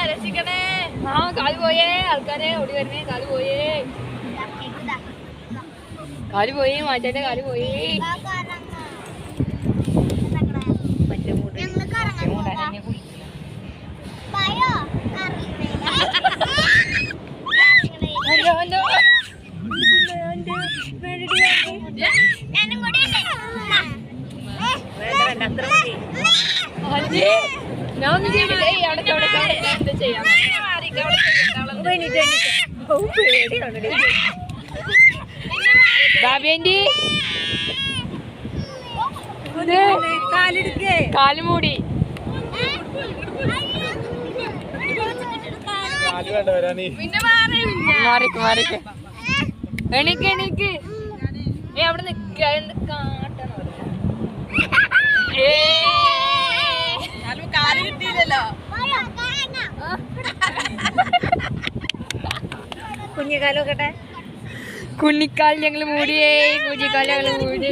രക്ഷിക്കണേ. കാല് പോയേ, ആൾക്കാരെ ഓടി വരുന്നേ. കാല് പോയേ, കാല് പോയി, മാറ്റേന്റെ കാല് പോയി. ഞാൻ ഒന്നും ചെയ്തില്ലേ. എന്താ ചെയ്യാം? ബാബേന്റെ കാല് മൂടി. മാറിക്ക് മാറിക്ക്. എണീക്ക് എണീക്ക്. അവിടെ നിക്ക. കാല് കിട്ടിയില്ലല്ലോ. കുഞ്ഞിക്കാലും നോക്കട്ടെ. കുഞ്ഞിക്കാൽ ഞങ്ങള് മൂടിയേ. കുഞ്ഞിക്കാൽ ഞങ്ങള് മൂടി.